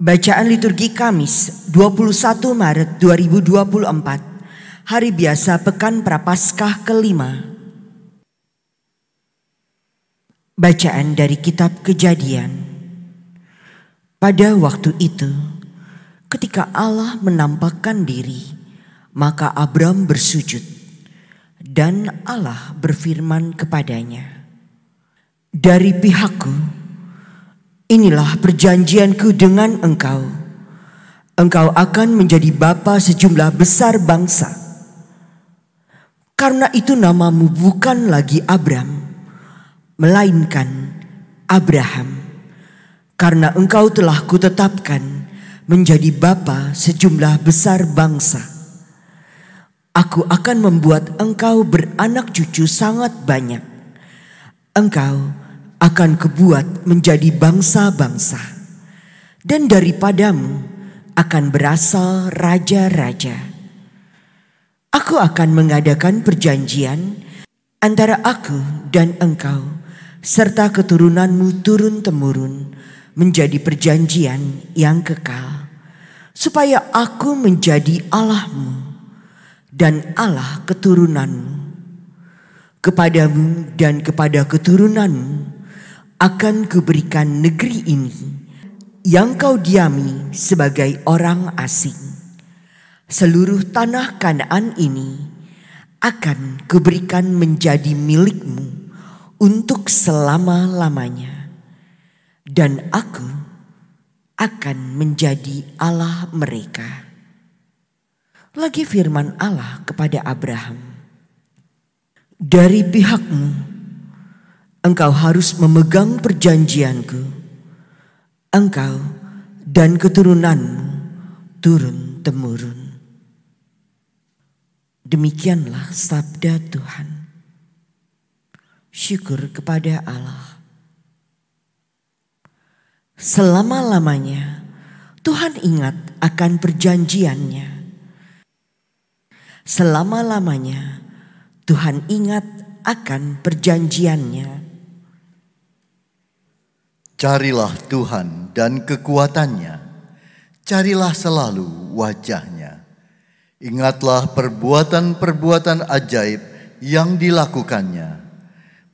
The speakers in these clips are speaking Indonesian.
Bacaan liturgi Kamis 21 Maret 2024, Hari Biasa Pekan Prapaskah kelima. Bacaan dari Kitab Kejadian. Pada waktu itu, ketika Allah menampakkan diri, maka Abram bersujud, dan Allah berfirman kepadanya, "Dari pihakku, inilah perjanjianku dengan engkau. Engkau akan menjadi bapa sejumlah besar bangsa. Karena itu namamu bukan lagi Abram, melainkan Abraham. Karena engkau telah kutetapkan menjadi bapa sejumlah besar bangsa. Aku akan membuat engkau beranak cucu sangat banyak. Engkau akan kubuat menjadi bangsa-bangsa, dan daripadamu akan berasal raja-raja. Aku akan mengadakan perjanjian antara aku dan engkau, serta keturunanmu turun-temurun, menjadi perjanjian yang kekal, supaya aku menjadi Allahmu dan Allah keturunanmu. Kepadamu dan kepada keturunanmu akan kuberikan negeri ini yang kau diami sebagai orang asing. Seluruh tanah Kanaan ini akan kuberikan menjadi milikmu untuk selama-lamanya. Dan aku akan menjadi Allah mereka." Lagi firman Allah kepada Abraham, "Dari pihakmu, engkau harus memegang perjanjianku, engkau dan keturunanmu turun-temurun." Demikianlah sabda Tuhan. Syukur kepada Allah. Selama-lamanya Tuhan ingat akan perjanjiannya. Selama-lamanya Tuhan ingat akan perjanjiannya. Carilah Tuhan dan kekuatannya, carilah selalu wajahnya. Ingatlah perbuatan-perbuatan ajaib yang dilakukannya,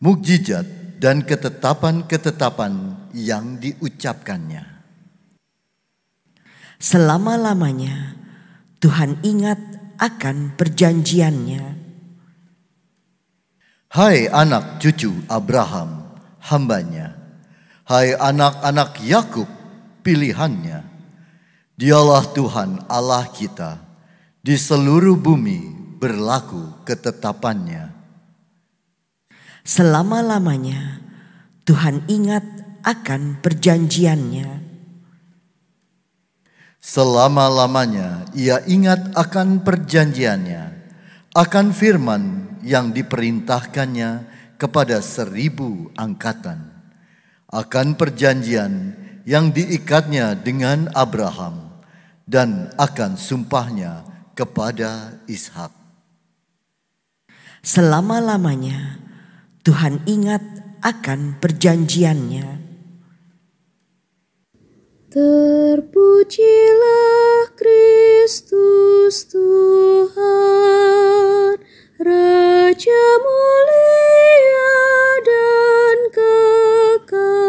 mukjizat dan ketetapan-ketetapan yang diucapkannya. Selama-lamanya Tuhan ingat akan perjanjiannya. Hai anak cucu Abraham, hambanya. Hai anak-anak Yakub, pilihannya. Dialah Tuhan Allah kita, di seluruh bumi berlaku ketetapannya. Selama-lamanya Tuhan ingat akan perjanjiannya. Selama-lamanya Ia ingat akan perjanjiannya, akan firman yang diperintahkannya kepada 1000 angkatan. Akan perjanjian yang diikatnya dengan Abraham dan akan sumpahnya kepada Ishak. Selama-lamanya Tuhan ingat akan perjanjiannya. Terpujilah Kristus Tuhan, Raja mulia dan kekal.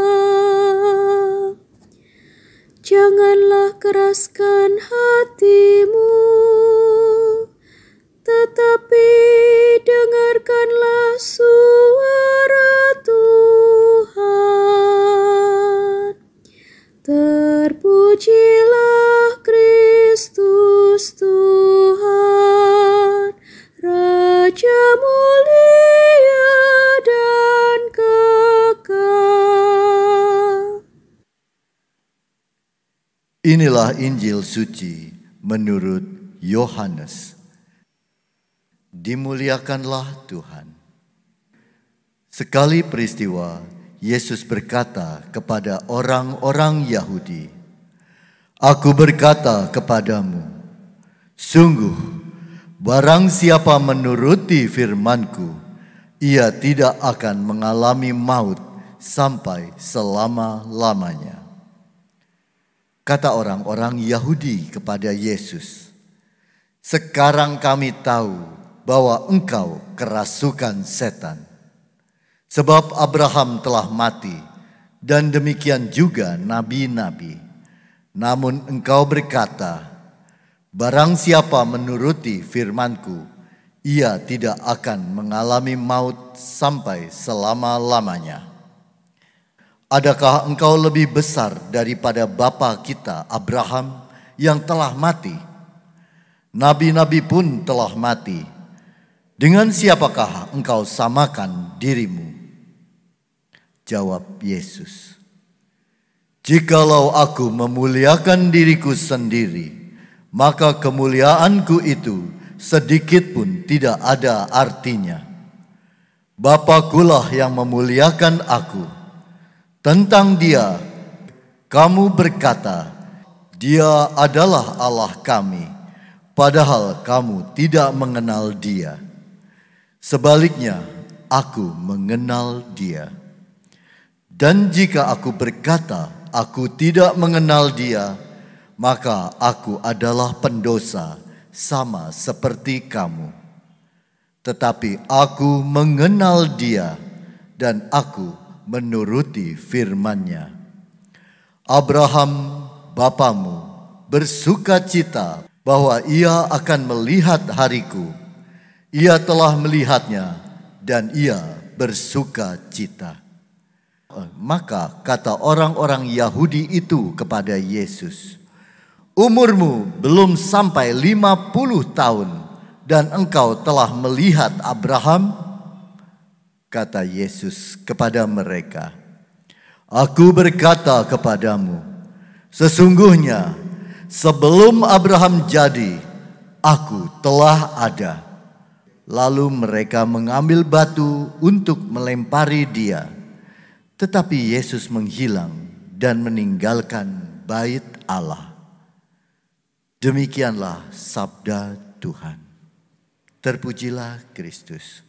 Janganlah keraskan hatimu, tetapi dengarkanlah suara Tuhan. Terpujilah Kristus Tuhan, Raja mulia dan kekal. Inilah Injil suci menurut Yohanes. Dimuliakanlah Tuhan. Sekali peristiwa, Yesus berkata kepada orang-orang Yahudi, "Aku berkata kepadamu, sungguh, barang siapa menuruti firman-Ku, ia tidak akan mengalami maut sampai selama-lamanya." Kata orang-orang Yahudi kepada Yesus, "Sekarang kami tahu bahwa engkau kerasukan setan. Sebab Abraham telah mati, dan demikian juga nabi-nabi. Namun engkau berkata, barang siapa menuruti firman-Ku, ia tidak akan mengalami maut sampai selama-lamanya. Adakah engkau lebih besar daripada bapa kita Abraham yang telah mati? Nabi-nabi pun telah mati. Dengan siapakah engkau samakan dirimu?" Jawab Yesus, "Jikalau aku memuliakan diriku sendiri, maka kemuliaanku itu sedikit pun tidak ada artinya. Bapakulah yang memuliakan aku. Tentang Dia, kamu berkata, Dia adalah Allah kami, padahal kamu tidak mengenal Dia. Sebaliknya, aku mengenal Dia. Dan jika aku berkata, aku tidak mengenal Dia, maka aku adalah pendosa sama seperti kamu. Tetapi aku mengenal Dia, dan aku menuruti firman-Nya. Abraham, bapamu, bersukacita bahwa ia akan melihat hariku. Ia telah melihatnya, dan ia bersukacita." Maka kata orang-orang Yahudi itu kepada Yesus, "Umurmu belum sampai 50 tahun, dan engkau telah melihat Abraham?" Kata Yesus kepada mereka, "Aku berkata kepadamu, sesungguhnya sebelum Abraham jadi, aku telah ada." Lalu mereka mengambil batu untuk melempari Dia. Tetapi Yesus menghilang dan meninggalkan bait Allah. Demikianlah sabda Tuhan. Terpujilah Kristus.